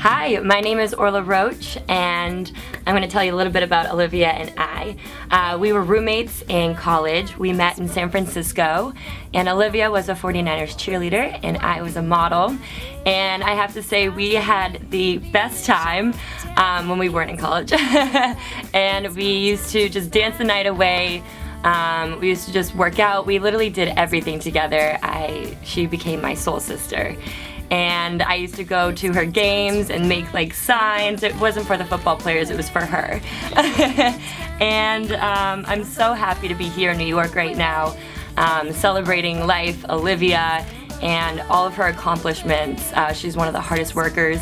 Hi, my name is Orla Roche, and I'm going to tell you a little bit about Olivia and I. We were roommates in college. We met in San Francisco, and Olivia was a 49ers cheerleader, and I was a model. And I have to say, we had the best time when we weren't in college. And we used to just dance the night away. We used to just work out. We literally did everything together. She became my soul sister. And I used to go to her games and make like signs. It wasn't for the football players, it was for her. And I'm so happy to be here in New York right now, celebrating life, Olivia, and all of her accomplishments. She's one of the hardest workers.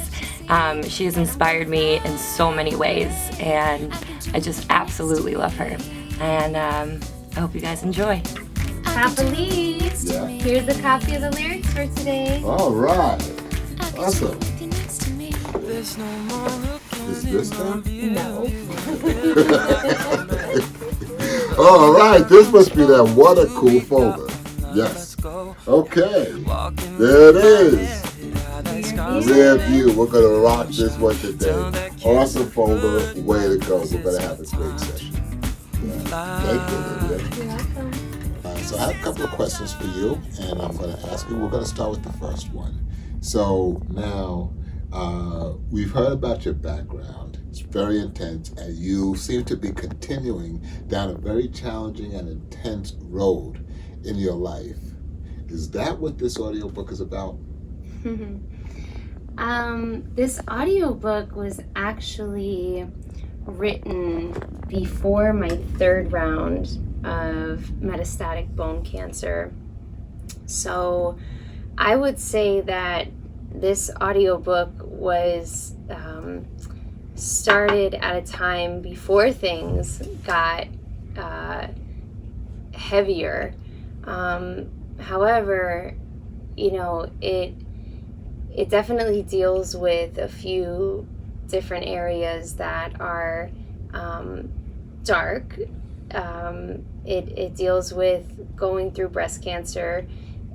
She has inspired me in so many ways, and I just absolutely love her. And I hope you guys enjoy. Happily. Yeah. Here's a copy of the lyrics for today. All right. Awesome. Is this done? No. All right. This must be that. What a cool folder. Yes. Okay. There it is. Rear view. We're going to rock this one today. Awesome folder. Way to go. We're going to have a great session. Yeah. Thank you, Olivia. You're welcome. So I have a couple of questions for you, and I'm going to ask you. We're going to start with the first one. So now, we've heard about your background. It's very intense, and you seem to be continuing down a very challenging and intense road in your life. Is that what this audiobook is about? This audiobook was actually written before my third round of metastatic bone cancer. So I would say that this audiobook was started at a time before things got heavier. However, it definitely deals with a few different areas that are dark. It deals with going through breast cancer.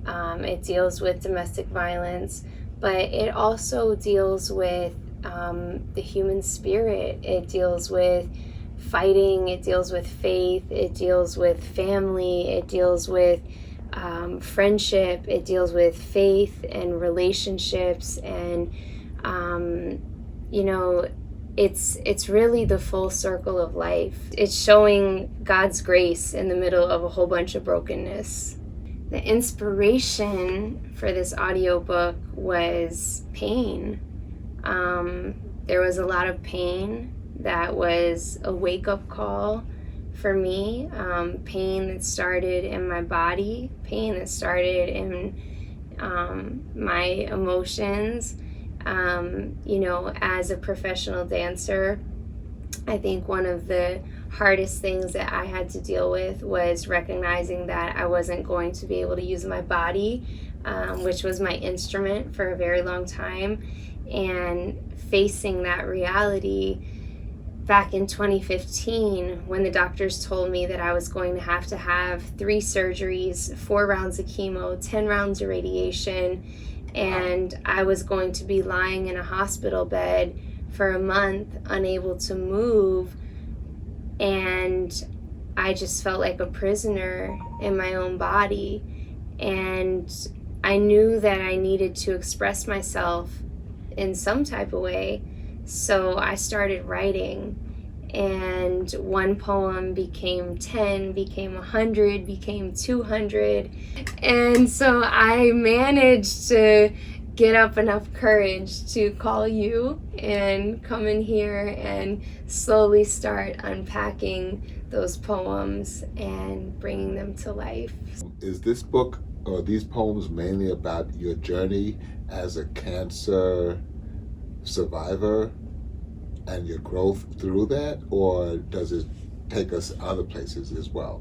It deals with domestic violence, but it also deals with the human spirit. It deals with fighting. It deals with faith. It deals with family. It deals with friendship. It deals with faith and relationships, and it's really the full circle of life. It's showing God's grace in the middle of a whole bunch of brokenness. The inspiration for this audiobook was pain. There was a lot of pain that was a wake-up call for me. Pain that started in my body, pain that started in my emotions. As a professional dancer, I think one of the hardest things that I had to deal with was recognizing that I wasn't going to be able to use my body, which was my instrument for a very long time, and facing that reality back in 2015 when the doctors told me that I was going to have 3 surgeries, 4 rounds of chemo, 10 rounds of radiation, and I was going to be lying in a hospital bed for a month, unable to move, and I just felt like a prisoner in my own body. And I knew that I needed to express myself in some type of way, so I started writing. And one poem became 10, became 100, became 200. And so I managed to get up enough courage to call you and come in here and slowly start unpacking those poems and bringing them to life. Is this book or these poems mainly about your journey as a cancer survivor and your growth through that, or does it take us other places as well?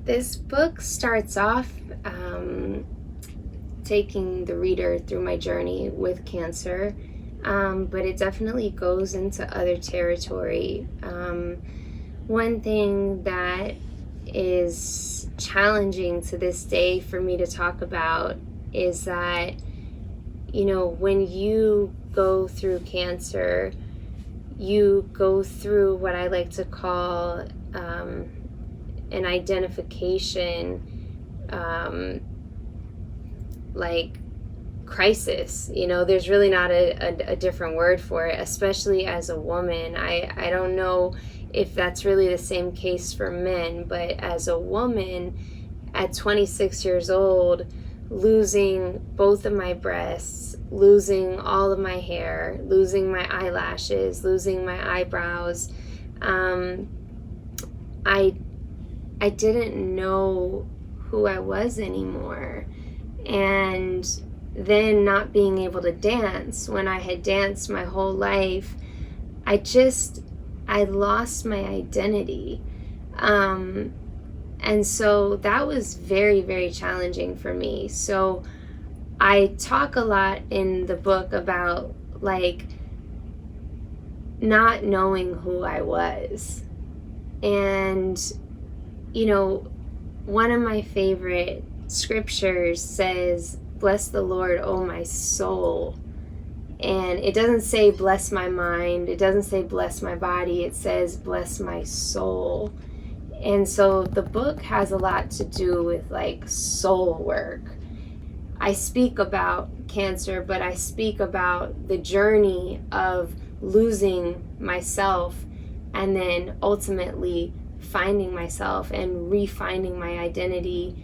This book starts off taking the reader through my journey with cancer, but it definitely goes into other territory. One thing that is challenging to this day for me to talk about is that you know, when you go through cancer, you go through what I like to call an identification, like, crisis. You know, there's really not a different word for it, especially as a woman. I don't know if that's really the same case for men, but as a woman at 26 years old, losing both of my breasts, losing all of my hair, losing my eyelashes, losing my eyebrows, I didn't know who I was anymore. And then not being able to dance when I had danced my whole life, I lost my identity. And so that was very, very challenging for me. So I talk a lot in the book about, like, not knowing who I was. And, you know, one of my favorite scriptures says, "Bless the Lord, oh my soul." And it doesn't say bless my mind. It doesn't say bless my body. It says bless my soul. And so the book has a lot to do with, like, soul work. I speak about cancer, but I speak about the journey of losing myself and then ultimately finding myself and refinding my identity.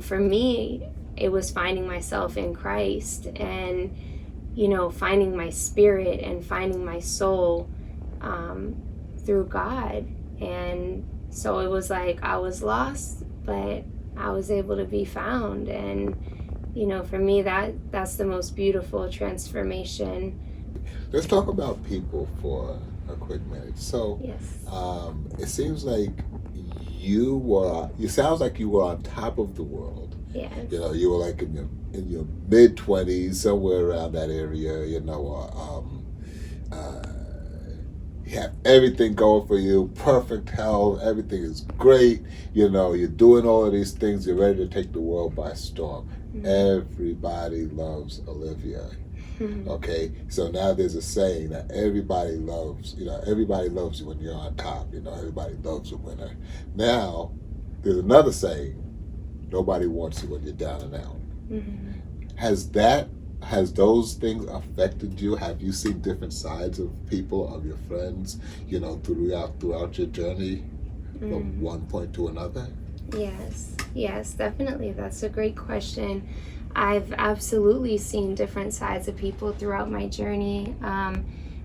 For me, it was finding myself in Christ and, you know, finding my spirit and finding my soul through God. And so it was like I was lost, but I was able to be found. And, you know, for me, that's the most beautiful transformation. Let's talk about people for a quick minute. So, Yes. It seems like sounds like you were on top of the world. Yes. You know, you were like in your mid-20s, somewhere around that area. You know, you have everything going for you, perfect health, everything is great. You know, you're doing all of these things. You're ready to take the world by storm. Mm-hmm. Everybody loves Olivia. Mm-hmm. Okay, so now there's a saying that everybody loves you when you're on top. You know, everybody loves a winner. Now, there's another saying, nobody wants you when you're down and out. Mm-hmm. Has those things affected you? Have you seen different sides of people, of your friends, you know, throughout your journey from one point to another? Yes, definitely. That's a great question. I've absolutely seen different sides of people throughout my journey.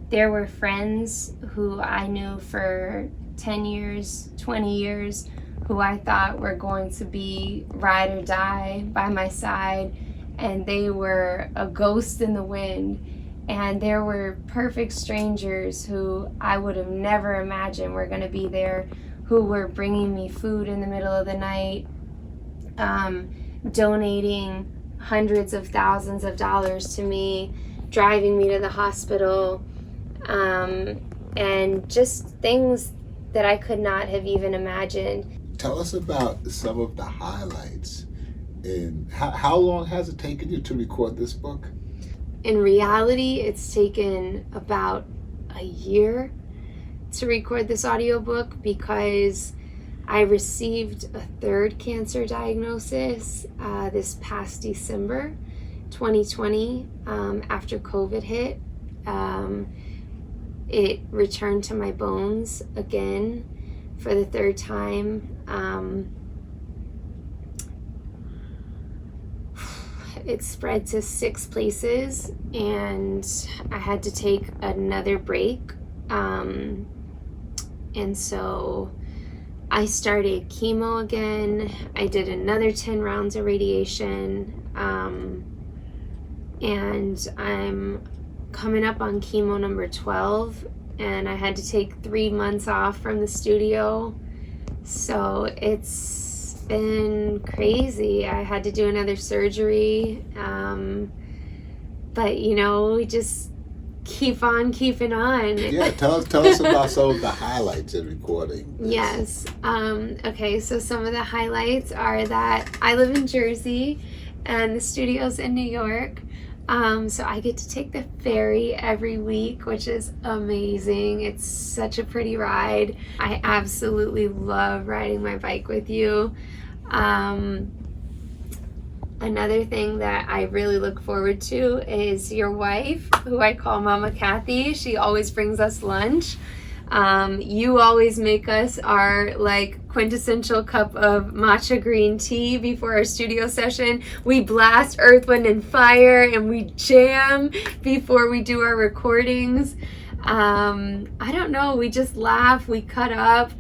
There were friends who I knew for 10 years, 20 years, who I thought were going to be ride or die by my side, and they were a ghost in the wind. And there were perfect strangers who I would have never imagined were going to be there, who were bringing me food in the middle of the night, donating hundreds of thousands of dollars to me, driving me to the hospital, and just things that I could not have even imagined. Tell us about some of the highlights. And how long has it taken you to record this book? In reality, it's taken about a year to record this audiobook because I received a third cancer diagnosis this past December 2020 after COVID hit. It returned to my bones again for the third time. It spread to 6 places, and I had to take another break. And so I started chemo again. I did another 10 rounds of radiation. And I'm coming up on chemo number 12, and I had to take 3 months off from the studio. So it's been crazy. I had to do another surgery. But, you know, we just keep on keeping on. Yeah, tell us about some of the highlights in recording this. Yes. Okay, so some of the highlights are that I live in Jersey and the studio's in New York. So I get to take the ferry every week, which is amazing. It's such a pretty ride. I absolutely love riding my bike with you. Another thing that I really look forward to is your wife, who I call Mama Kathy. She always brings us lunch. You always make us our like quintessential cup of matcha green tea before our studio session. We blast Earth, Wind, and Fire, and we jam before we do our recordings. I don't know, we just laugh, we cut up.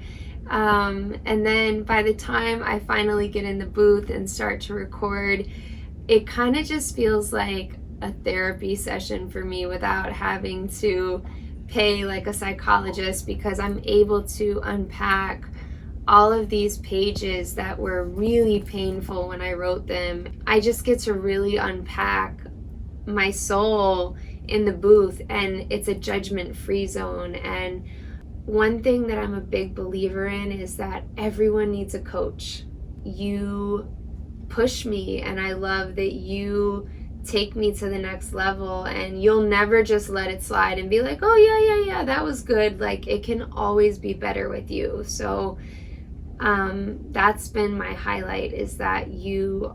And then by the time I finally get in the booth and start to record, it kind of just feels like a therapy session for me without having to pay like a psychologist, because I'm able to unpack all of these pages that were really painful when I wrote them. I just get to really unpack my soul in the booth, and it's a judgment-free zone. And one thing that I'm a big believer in is that everyone needs a coach. You push me, and I love that you take me to the next level, and you'll never just let it slide and be like, oh yeah, that was good. Like, it can always be better with you. So that's been my highlight, is that you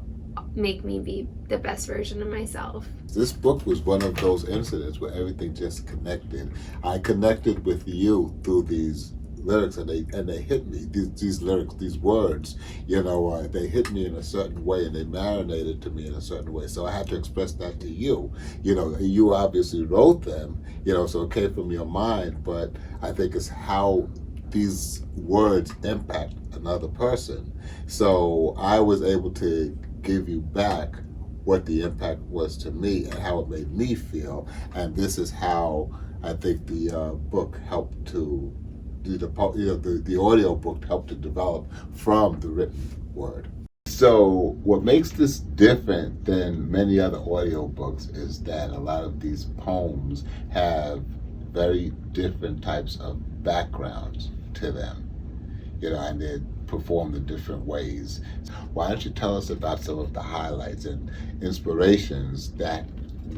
make me be the best version of myself. This book was one of those incidents where everything just connected. I connected with you through these lyrics, and they hit me. These lyrics, these words, they hit me in a certain way, and they marinated to me in a certain way. So I had to express that to you. You obviously wrote them, so it came from your mind. But I think it's how these words impact another person. So I was able to give you back what the impact was to me and how it made me feel. And this is how I think the book helped to, the audio book helped to develop from the written word. So what makes this different than many other audio books is that a lot of these poems have very different types of backgrounds to them, and they're performed in different ways. Why don't you tell us about some of the highlights and inspirations that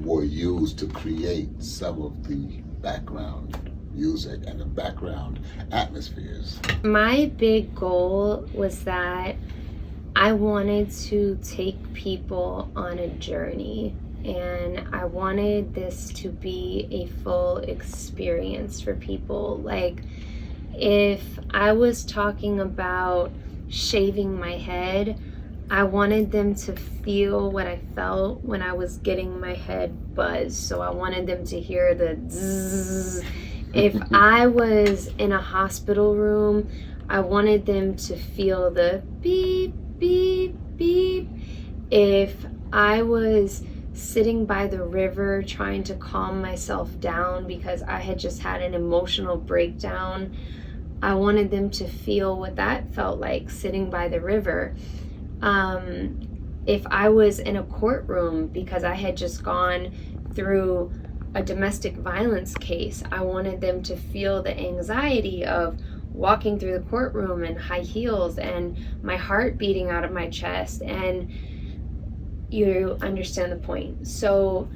were used to create some of the background music and the background atmospheres? My big goal was that I wanted to take people on a journey, and I wanted this to be a full experience for people. Like, if I was talking about shaving my head, I wanted them to feel what I felt when I was getting my head buzzed. So I wanted them to hear the zzz. If I was in a hospital room, I wanted them to feel the beep, beep, beep. If I was sitting by the river trying to calm myself down because I had just had an emotional breakdown, I wanted them to feel what that felt like, sitting by the river. If I was in a courtroom because I had just gone through a domestic violence case, I wanted them to feel the anxiety of walking through the courtroom in high heels and my heart beating out of my chest. And you understand the point. So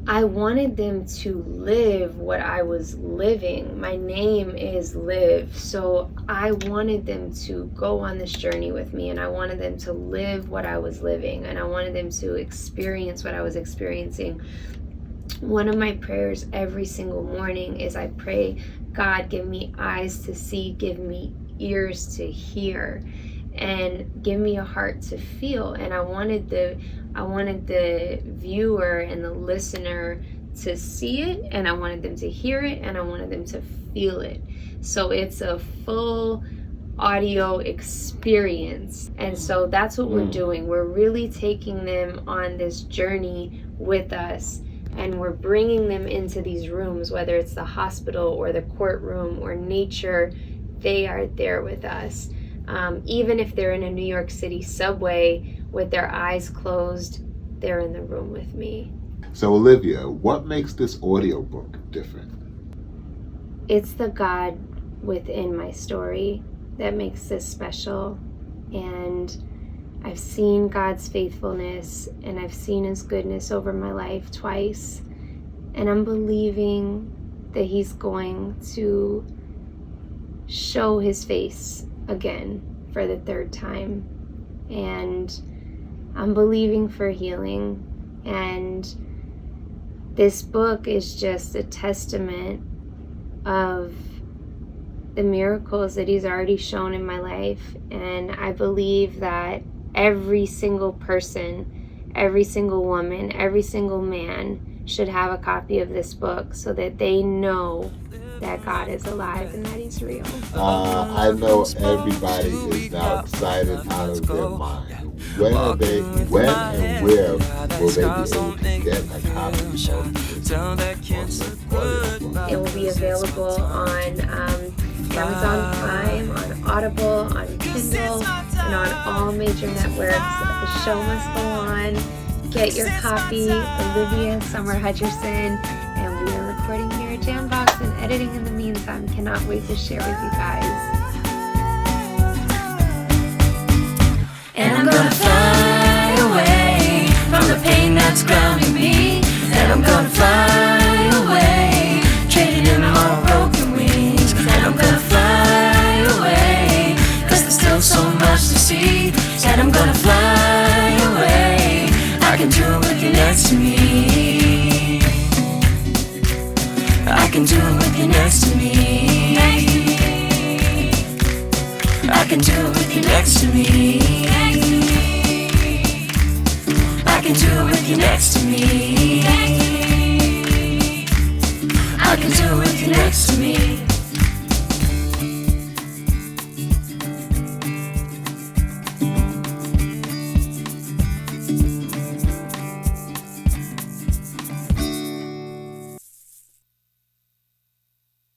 I wanted them to live what I was living. My name is Live. So I wanted them to go on this journey with me, and I wanted them to live what I was living, and I wanted them to experience what I was experiencing. One of my prayers every single morning is I pray, God, give me eyes to see, give me ears to hear, and give me a heart to feel. And I wanted the viewer and the listener to see it, and I wanted them to hear it, and I wanted them to feel it. So it's a full audio experience. And so that's what we're doing. We're really taking them on this journey with us, and we're bringing them into these rooms, whether it's the hospital or the courtroom or nature. They are there with us. Even if they're in a New York City subway with their eyes closed, they're in the room with me. So Olivia, what makes this audiobook different? It's the God within my story that makes this special. And I've seen God's faithfulness and I've seen His goodness over my life twice. And I'm believing that He's going to show His face again for the third time. And I'm believing for healing. And this book is just a testament of the miracles that He's already shown in my life. And I believe that every single person, every single woman, every single man should have a copy of this book so that they know that God is alive and that He's real. I know everybody is now excited out of their mind. When and where will they be able to get a copy of this audiobook? It will be available on Amazon Prime, on Audible, on Kindle, and on all major networks. The show must go on. Get your copy. Olivia Hutcherson, and we are recording here at Jambox and editing in the meantime. Cannot wait to share with you guys. And I'm gonna fly away from the pain that's grounding me. And I'm gonna fly away, trading in my broken wings. And I'm gonna fly away, 'cause there's still so much to see. And I'm gonna fly away, I can do it with you next to me. I can do it with you next to me. I can do it with you next to me. I can do it with you next to me. I can do it with you next to me.